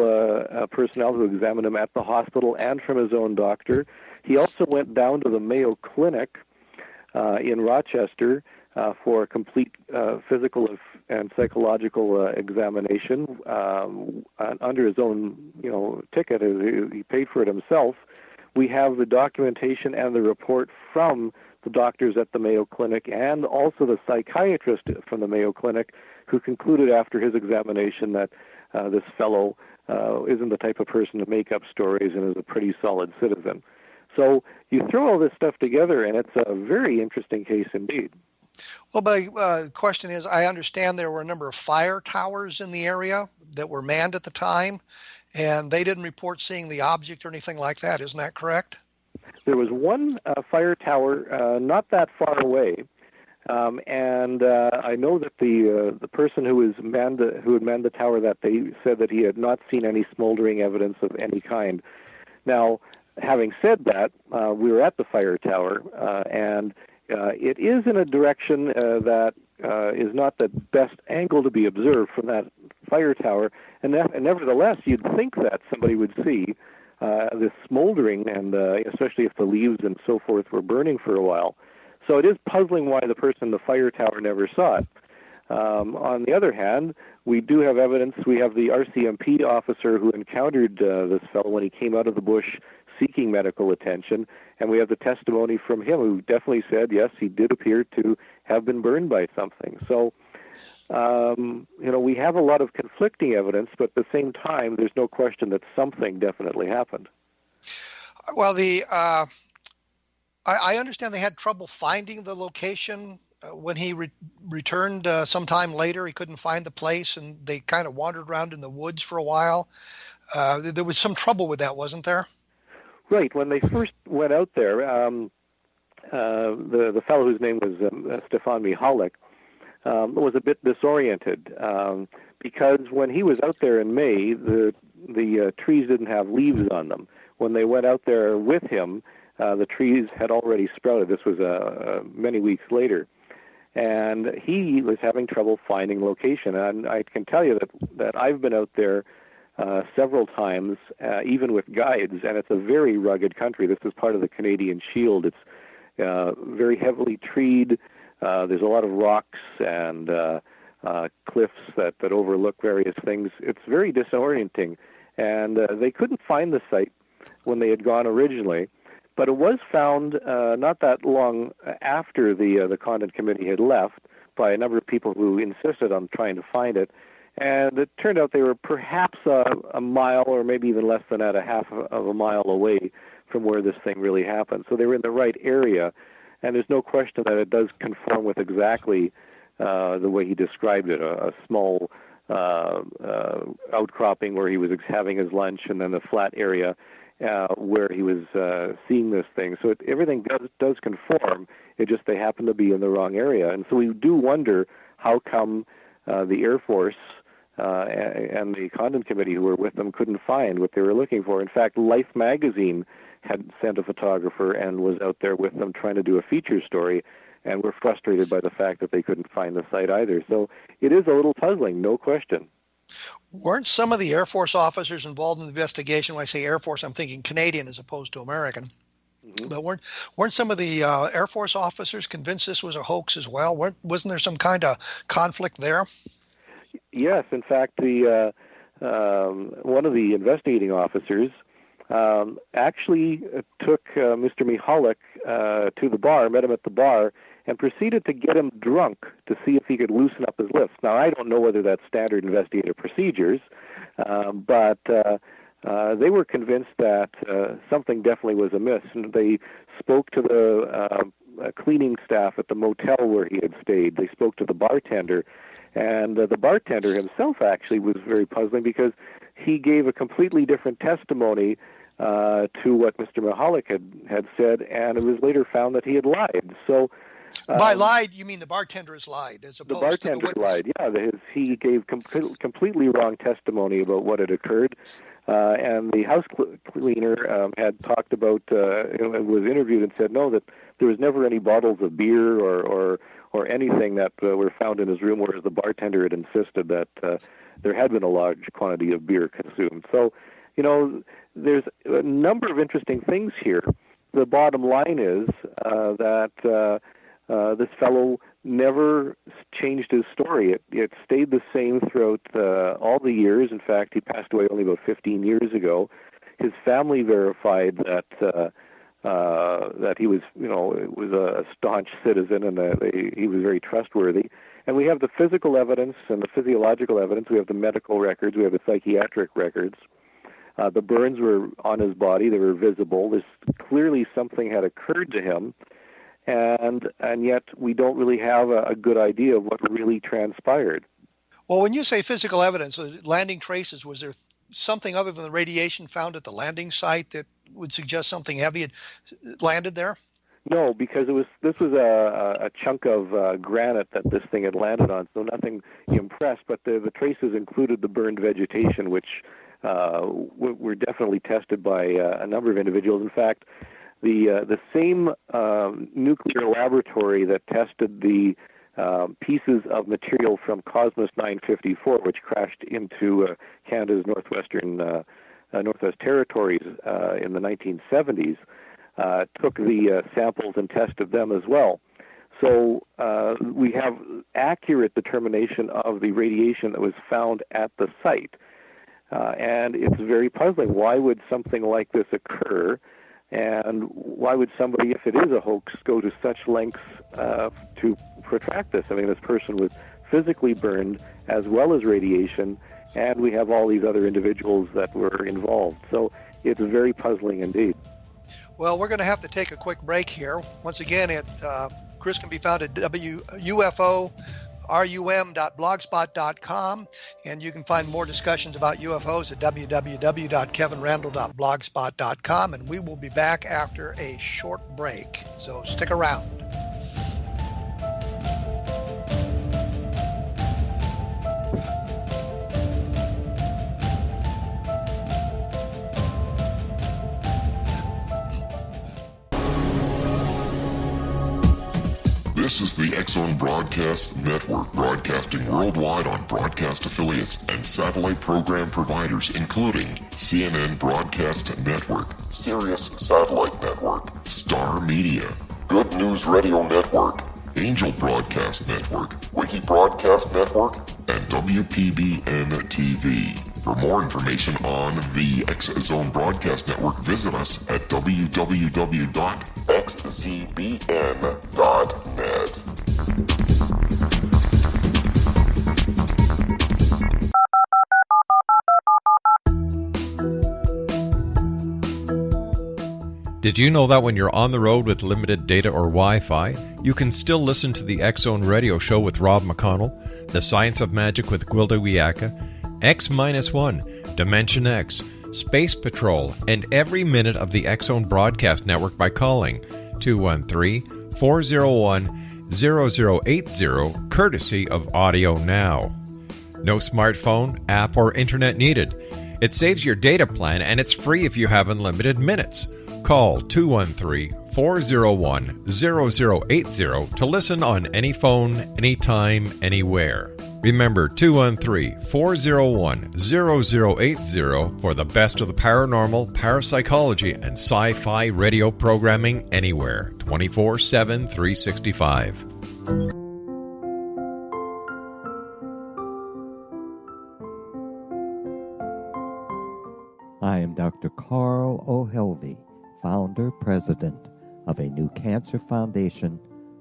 personnel who examined him at the hospital and from his own doctor. He also went down to the Mayo Clinic in Rochester for a complete physical and psychological examination under his own, ticket. He paid for it himself. We have the documentation and the report from the doctors at the Mayo Clinic and also the psychiatrist from the Mayo Clinic, who concluded after his examination that this fellow isn't the type of person to make up stories and is a pretty solid citizen. So you throw all this stuff together, and it's a very interesting case indeed. Well, my question is, I understand there were a number of fire towers in the area that were manned at the time, and they didn't report seeing the object or anything like that. Isn't that correct? There was one fire tower not that far away, and I know that the person who had manned the tower, that they said that he had not seen any smoldering evidence of any kind. Now, having said that, we were at the fire tower, and it is in a direction that is not the best angle to be observed from that fire tower, and nevertheless, you'd think that somebody would see this smoldering, and especially if the leaves and so forth were burning for a while. So it is puzzling why the person in the fire tower never saw it. On the other hand, we do have evidence. We have the RCMP officer who encountered this fellow when he came out of the bush seeking medical attention, and we have the testimony from him who definitely said, yes, he did appear to have been burned by something. So, we have a lot of conflicting evidence, but at the same time, there's no question that something definitely happened. Well, I understand they had trouble finding the location when he returned sometime later. He couldn't find the place, and they kind of wandered around in the woods for a while. There was some trouble with that, wasn't there? Right. When they first went out there, the fellow whose name was Stefan Mihalik was a bit disoriented because when he was out there in May, the trees didn't have leaves on them. When they went out there with him, the trees had already sprouted. This was many weeks later. And he was having trouble finding location. And I can tell you that I've been out there several times, even with guides, and it's a very rugged country. This is part of the Canadian Shield. It's very heavily treed. There's a lot of rocks and cliffs that overlook various things. It's very disorienting, and they couldn't find the site when they had gone originally. But it was found not that long after the Condon Committee had left by a number of people who insisted on trying to find it. And it turned out they were perhaps a mile or maybe even less than that, a half of a mile away from where this thing really happened. So they were in the right area. And there's no question that it does conform with exactly the way he described it, a small outcropping where he was having his lunch, and then a flat area. where he was seeing this thing. So everything does conform. It just they happen to be in the wrong area. And so we do wonder how come the Air Force and the Condon Committee who were with them couldn't find what they were looking for. In fact, Life magazine had sent a photographer and was out there with them trying to do a feature story, and were frustrated by the fact that they couldn't find the site either. So it is a little puzzling, no question. Weren't some of the Air Force officers involved in the investigation? When I say Air Force, I'm thinking Canadian as opposed to American. Mm-hmm. But weren't some of the Air Force officers convinced this was a hoax as well? Wasn't there some kind of conflict there? Yes, in fact, the one of the investigating officers actually took Mr. Mihalik to the bar, met him at the bar, and proceeded to get him drunk to see if he could loosen up his lips. Now, I don't know whether that's standard investigative procedures, but they were convinced that something definitely was amiss, and they spoke to the cleaning staff at the motel where he had stayed. They spoke to the bartender, and the bartender himself actually was very puzzling because he gave a completely different testimony to what Mr. Mihalik had said, and it was later found that he had lied. So, by lied, you mean the bartender has lied, as opposed the bartender to the witness? lied. Yeah, he gave completely wrong testimony about what had occurred, and the house cleaner had talked about, was interviewed and said no, that there was never any bottles of beer or anything that were found in his room, whereas the bartender had insisted that there had been a large quantity of beer consumed. So, there's a number of interesting things here. The bottom line is that this fellow never changed his story. It stayed the same throughout all the years. In fact, he passed away only about 15 years ago. His family verified that he was, was a staunch citizen, and he was very trustworthy. And we have the physical evidence and the physiological evidence. We have the medical records. We have the psychiatric records. The burns were on his body. They were visible. Clearly something had occurred to him, and yet we don't really have a good idea of what really transpired. Well, when you say physical evidence, landing traces, was there something other than the radiation found at the landing site that would suggest something heavy had landed there? No, because this was a chunk of granite that this thing had landed on, so nothing impressed. But the traces included the burned vegetation, which were definitely tested by a number of individuals. In fact, the same nuclear laboratory that tested the pieces of material from Cosmos 954, which crashed into Canada's Northwest Territories in the 1970s, took the samples and tested them as well. So we have accurate determination of the radiation that was found at the site. And it's very puzzling. Why would something like this occur? And why would somebody, if it is a hoax, go to such lengths to protract this? I mean, this person was physically burned as well as radiation, and we have all these other individuals that were involved. So it's very puzzling indeed. Well, we're going to have to take a quick break here. Once again, Chris can be found at UFORUM.blogspot.com, and you can find more discussions about UFOs at www.kevinrandle.blogspot.com, and we will be back after a short break, so stick around. This is the X-Zone Broadcast Network, broadcasting worldwide on broadcast affiliates and satellite program providers, including CNN Broadcast Network, Sirius Satellite Network, Star Media, Good News Radio Network, Angel Broadcast Network, Wiki Broadcast Network, and WPBN TV. For more information on the X-Zone Broadcast Network, visit us at www.xzbn.net. Did you know that when you're on the road with limited data or Wi-Fi, you can still listen to the X-Zone Radio Show with Rob McConnell, The Science of Magic with Gwilda Wiyaka, X-1, Dimension X, Space Patrol, and every minute of the X-Zone Broadcast Network by calling 213-401-0080, courtesy of Audio Now. No smartphone, app, or internet needed. It saves your data plan, and it's free if you have unlimited minutes. Call 213-401-0080 to listen on any phone, anytime, anywhere. Remember 213-401-0080 for the best of the paranormal, parapsychology, and sci-fi radio programming anywhere, 24/7, 365. I am Dr. Carl O'Helvey, founder, president of a new cancer foundation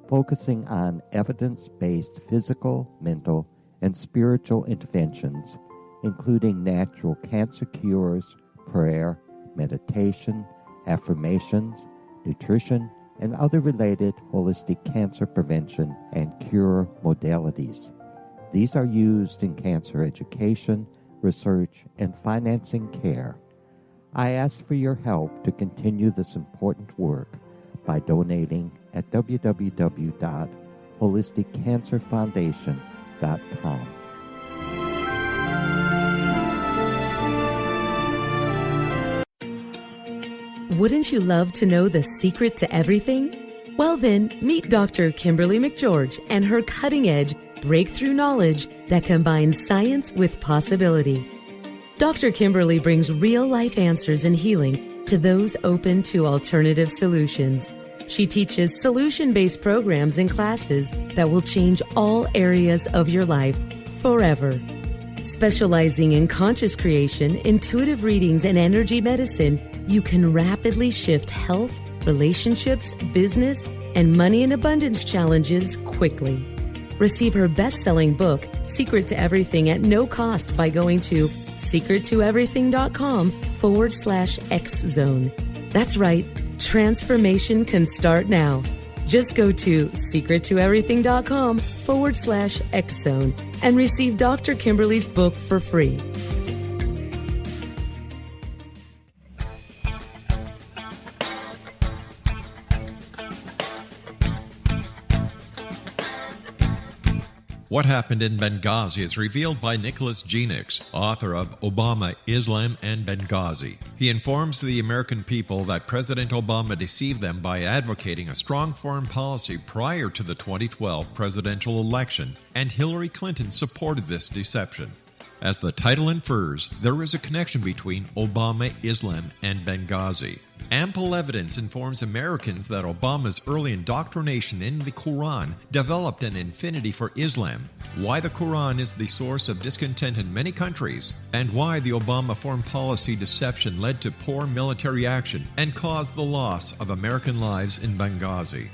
focusing on evidence-based physical, mental, and spiritual interventions, including natural cancer cures, prayer, meditation, affirmations, nutrition, and other related holistic cancer prevention and cure modalities. These are used in cancer education, research, and financing care. I ask for your help to continue this important work by donating at www.holisticcancerfoundation.com. Wouldn't you love to know the secret to everything? Well then, meet Dr. Kimberly McGeorge and her cutting-edge breakthrough knowledge that combines science with possibility. Dr. Kimberly brings real-life answers and healing to those open to alternative solutions. She teaches solution-based programs and classes that will change all areas of your life forever. Specializing in conscious creation, intuitive readings, and energy medicine, you can rapidly shift health, relationships, business, and money and abundance challenges quickly. Receive her best-selling book, Secret to Everything, at no cost by going to secrettoeverything.com/X-Zone. That's right, transformation can start now. Just go to secrettoeverything.com/X-Zone and receive Dr. Kimberly's book for free. What Happened in Benghazi is revealed by Nicholas Genix, author of Obama, Islam, and Benghazi. He informs the American people that President Obama deceived them by advocating a strong foreign policy prior to the 2012 presidential election, and Hillary Clinton supported this deception. As the title infers, there is a connection between Obama, Islam, and Benghazi. Ample evidence informs Americans that Obama's early indoctrination in the Quran developed an affinity for Islam, why the Quran is the source of discontent in many countries, and why the Obama foreign policy deception led to poor military action and caused the loss of American lives in Benghazi.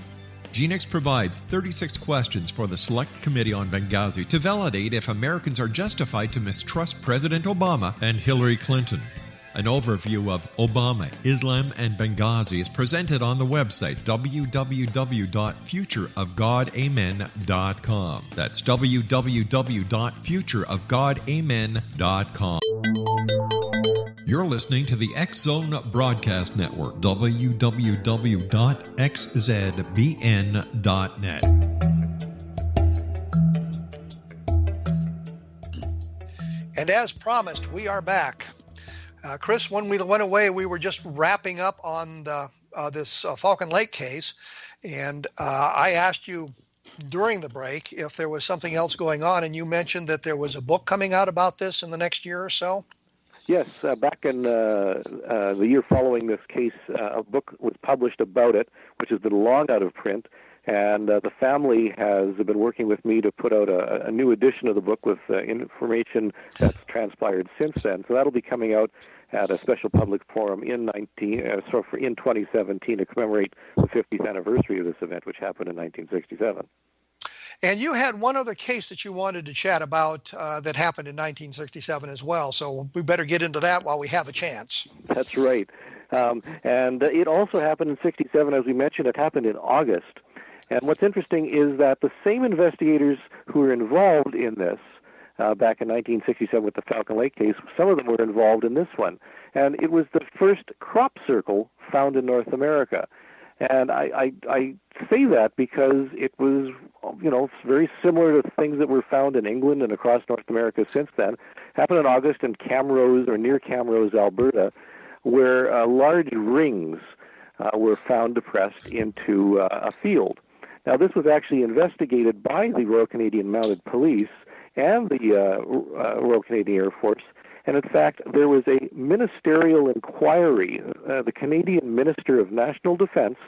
Genix provides 36 questions for the Select Committee on Benghazi to validate if Americans are justified to mistrust President Obama and Hillary Clinton. An overview of Obama, Islam, and Benghazi is presented on the website www.futureofgodamen.com. That's www.futureofgodamen.com. You're listening to the X-Zone Broadcast Network, www.xzbn.net. And as promised, we are back. Chris, when we went away, we were just wrapping up on this Falcon Lake case, and I asked you during the break if there was something else going on, and you mentioned that there was a book coming out about this in the next year or so. Yes, back in the year following this case, a book was published about it, which has been long out of print, and the family has been working with me to put out a new edition of the book with information that's transpired since then. So that'll be coming out at a special public forum in 2017 to commemorate the 50th anniversary of this event, which happened in 1967. And you had one other case that you wanted to chat about that happened in 1967 as well, so we better get into that while we have a chance. That's right. And it also happened in 67, as we mentioned. It happened in August. And what's interesting is that the same investigators who were involved in this back in 1967 with the Falcon Lake case. Some of them were involved in this one. And it was the first crop circle found in North America. And I say that because it was, very similar to things that were found in England and across North America since then. Happened in August in Camrose, or near Camrose, Alberta, where large rings were found depressed into a field. Now, this was actually investigated by the Royal Canadian Mounted Police and the Royal Canadian Air Force. And in fact, there was a ministerial inquiry. The Canadian Minister of National Defense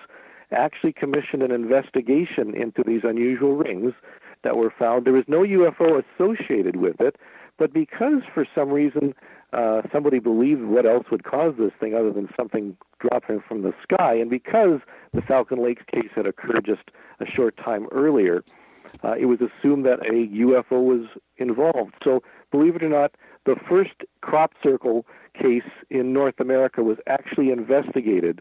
actually commissioned an investigation into these unusual rings that were found. There was no UFO associated with it, but because for some reason somebody believed what else would cause this thing other than something dropping from the sky, and because the Falcon Lakes case had occurred just a short time earlier, it was assumed that a UFO was involved. So, believe it or not, the first crop circle case in North America was actually investigated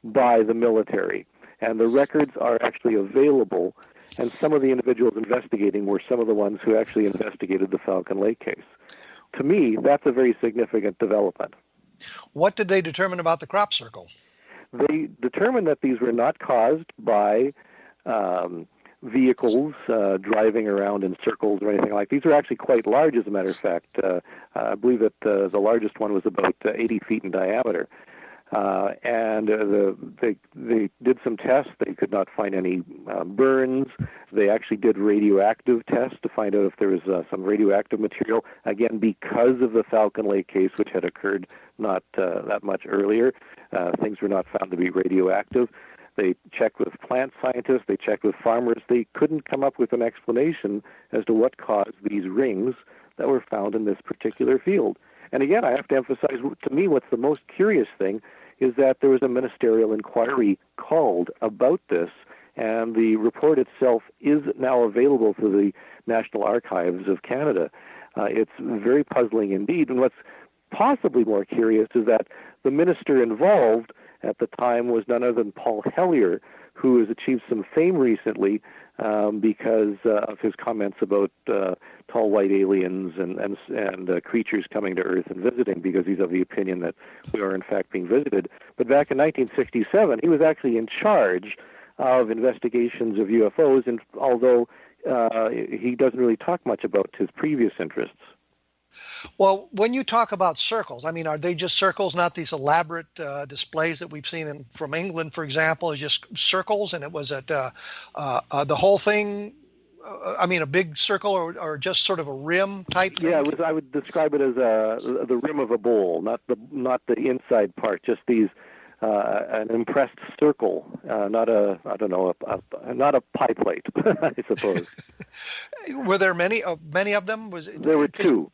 by the military, and the records are actually available, and some of the individuals investigating were some of the ones who actually investigated the Falcon Lake case. To me, that's a very significant development. What did they determine about the crop circle? They determined that these were not caused by vehicles driving around in circles or anything like. These are actually quite large, as a matter of fact. I believe that the largest one was about 80 feet in diameter. And they did some tests. They could not find any burns. They actually did radioactive tests to find out if there was some radioactive material. Again, because of the Falcon Lake case, which had occurred not that much earlier, things were not found to be radioactive. They checked with plant scientists. They checked with farmers. They couldn't come up with an explanation as to what caused these rings that were found in this particular field. And again, I have to emphasize, to me, what's the most curious thing is that there was a ministerial inquiry called about this, and the report itself is now available through the National Archives of Canada. It's very puzzling indeed. And what's possibly more curious is that the minister involved at the time was none other than Paul Hellyer, who has achieved some fame recently because of his comments about tall white aliens and creatures coming to Earth and visiting, because he's of the opinion that we are in fact being visited. But back in 1967, he was actually in charge of investigations of UFOs, and although he doesn't really talk much about his previous interests. Well, when you talk about circles, I mean, are they just circles, not these elaborate displays that we've seen from England, for example, is just circles, and it was at the whole thing, a big circle or just sort of a rim type thing? Yeah, I would describe it as the rim of a bowl, not the inside part, just these an impressed circle, not a pie plate, I suppose. Were there many of them? There were two.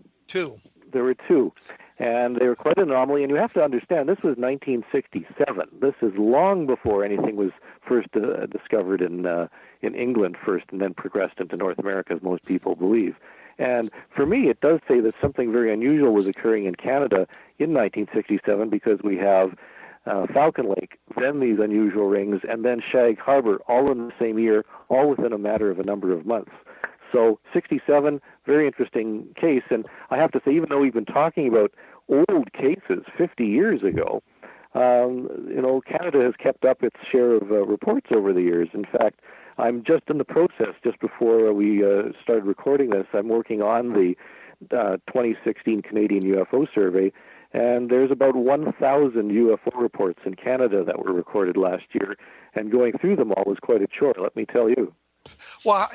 There were two, and they were quite an anomaly. And you have to understand, this was 1967. This is long before anything was first discovered in England first, and then progressed into North America, as most people believe. And for me, it does say that something very unusual was occurring in Canada in 1967, because we have Falcon Lake, then these unusual rings, and then Shag Harbor, all in the same year, all within a matter of a number of months. So 67, very interesting case. And I have to say, even though we've been talking about old cases 50 years ago, Canada has kept up its share of reports over the years. In fact, I'm just in the process, just before we started recording this, I'm working on the 2016 Canadian UFO survey, and there's about 1,000 UFO reports in Canada that were recorded last year, and going through them all was quite a chore, let me tell you. Well,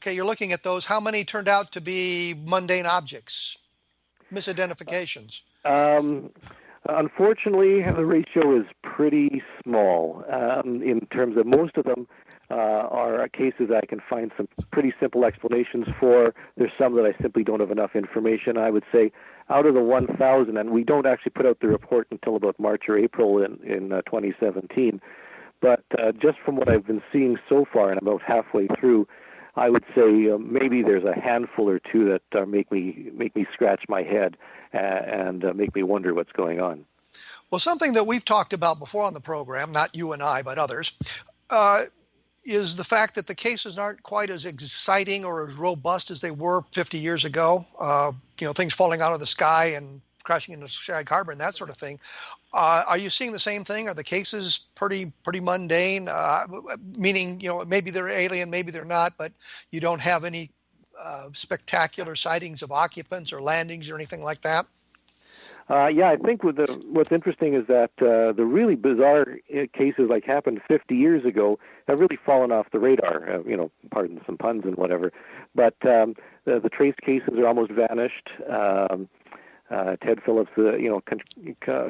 you're looking at those. How many turned out to be mundane objects, misidentifications? Unfortunately, the ratio is pretty small in terms of most of them are cases I can find some pretty simple explanations for. There's some that I simply don't have enough information. I would say out of the 1,000, and we don't actually put out the report until about March or April in 2017, but just from what I've been seeing so far, and about halfway through, I would say maybe there's a handful or two that make me scratch my head and make me wonder what's going on. Well, something that we've talked about before on the program, not you and I, but others, is the fact that the cases aren't quite as exciting or as robust as they were 50 years ago. Things falling out of the sky and crashing into Shag Harbor and that sort of thing. Are you seeing the same thing? Are the cases pretty mundane? Meaning, maybe they're alien, maybe they're not, but you don't have any spectacular sightings of occupants or landings or anything like that? I think what's interesting is that the really bizarre cases like happened 50 years ago have really fallen off the radar, pardon some puns and whatever. But the trace cases are almost vanished. Ted Phillips,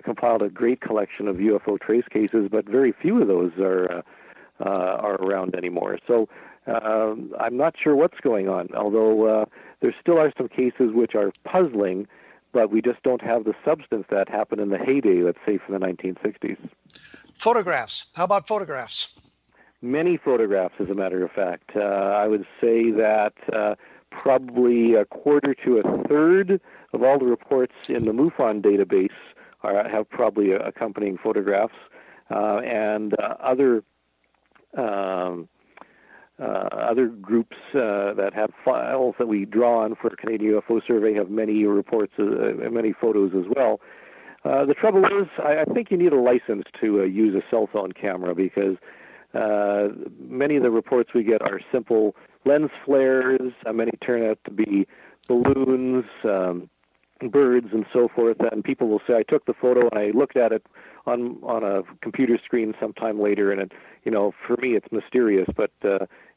compiled a great collection of UFO trace cases, but very few of those are around anymore. So I'm not sure what's going on, although there still are some cases which are puzzling, but we just don't have the substance that happened in the heyday, let's say, from the 1960s. Photographs. How about photographs? Many photographs, as a matter of fact. I would say that probably a quarter to a third of all the reports in the MUFON database have probably accompanying photographs, and other groups that have files that we draw on for Canadian UFO Survey have many reports, many photos as well. The trouble is, I think you need a license to use a cell phone camera, because many of the reports we get are simple lens flares. Many turn out to be balloons, birds, and so forth. And people will say, "I took the photo and I looked at it on a computer screen sometime later, and it, for me, it's mysterious, but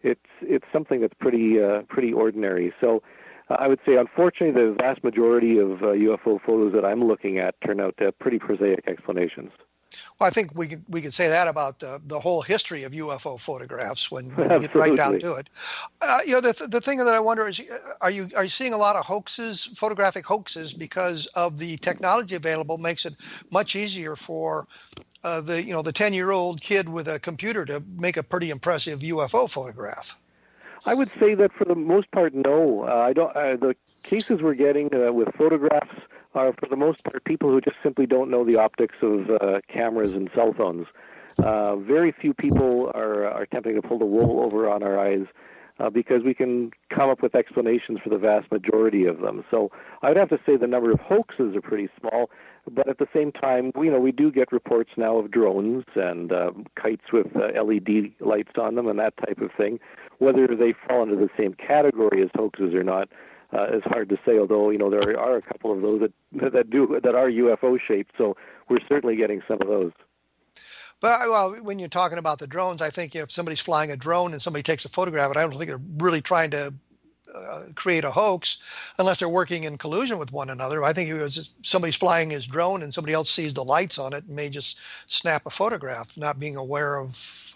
it's something that's pretty ordinary." So I would say, unfortunately, the vast majority of UFO photos that I'm looking at turn out to have pretty prosaic explanations. Well, I think we could say that about the whole history of UFO photographs when you get right down to it. The thing that I wonder is, are you seeing a lot of hoaxes, photographic hoaxes, because of the technology available makes it much easier for the 10-year-old kid with a computer to make a pretty impressive UFO photograph? I would say that for the most part, no. I don't. The cases we're getting with photographs are, for the most part, people who just simply don't know the optics of cameras and cell phones. Very few people are attempting to pull the wool over on our eyes, because we can come up with explanations for the vast majority of them. So I'd have to say the number of hoaxes are pretty small, but at the same time, we do get reports now of drones and kites with LED lights on them and that type of thing. Whether they fall into the same category as hoaxes or not is hard to say, although there are a couple of those that are UFO shaped, so we're certainly getting some of those. But when you're talking about the drones, I think if somebody's flying a drone and somebody takes a photograph, I don't think they're really trying to create a hoax unless they're working in collusion with one another. I think if it was just somebody's flying his drone and somebody else sees the lights on it and may just snap a photograph, not being aware of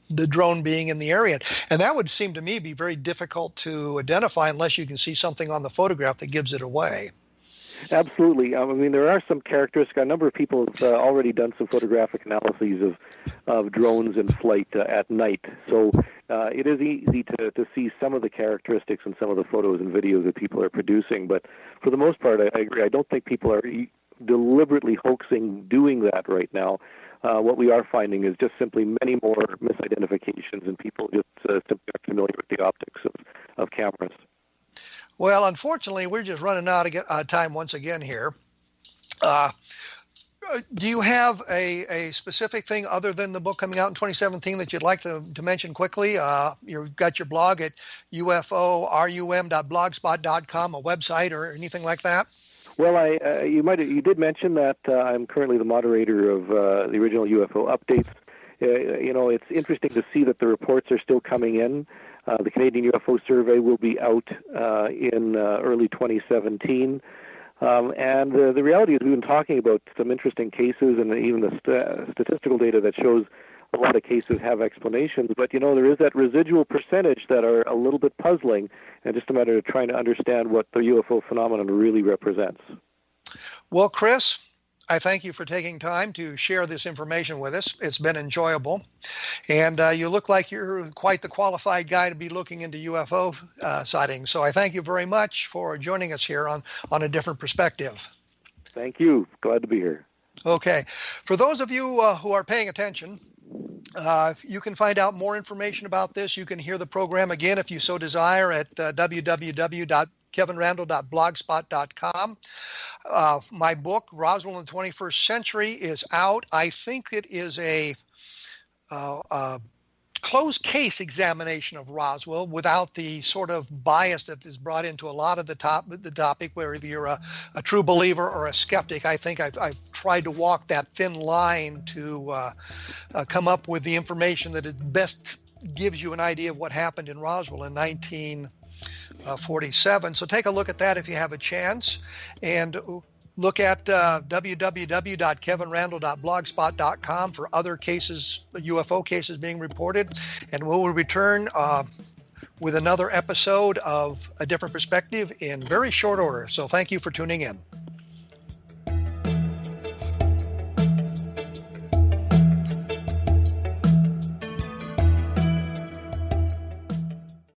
the drone being in the area. And that would seem to me be very difficult to identify unless you can see something on the photograph that gives it away. Absolutely. I mean, there are some characteristics. A number of people have already done some photographic analyses of drones in flight at night. So it is easy to see some of the characteristics in some of the photos and videos that people are producing. But for the most part, I agree. I don't think people are deliberately hoaxing doing that right now. What we are finding is just simply many more misidentifications, and people just simply aren't familiar with the optics of cameras. Well, unfortunately, we're just running out of time once again here. Do you have a specific thing other than the book coming out in 2017 that you'd like to mention quickly? You've got your blog at uforum.blogspot.com, a website or anything like that? Well, you did mention that I'm currently the moderator of the original UFO updates. It's interesting to see that the reports are still coming in. The Canadian UFO Survey will be out in early 2017. And the reality is we've been talking about some interesting cases and even the statistical data that shows a lot of cases have explanations. But, there is that residual percentage that are a little bit puzzling, and just a matter of trying to understand what the UFO phenomenon really represents. Well, Chris, I thank you for taking time to share this information with us. It's been enjoyable. And you look like you're quite the qualified guy to be looking into UFO sightings. So I thank you very much for joining us here on A Different Perspective. Thank you. Glad to be here. Okay. For those of you who are paying attention, You can find out more information about this. You can hear the program again if you so desire at www.kevinrandle.blogspot.com. My book, Roswell in the 21st Century, is out. I think it is a closed case examination of Roswell without the sort of bias that is brought into a lot of the topic, where either you're a true believer or a skeptic. I think I've tried to walk that thin line to come up with the information that it best gives you an idea of what happened in Roswell in 1947. So take a look at that if you have a chance, and look at www.kevinrandle.blogspot.com for other cases, UFO cases being reported, and we'll return with another episode of A Different Perspective in very short order. So thank you for tuning in.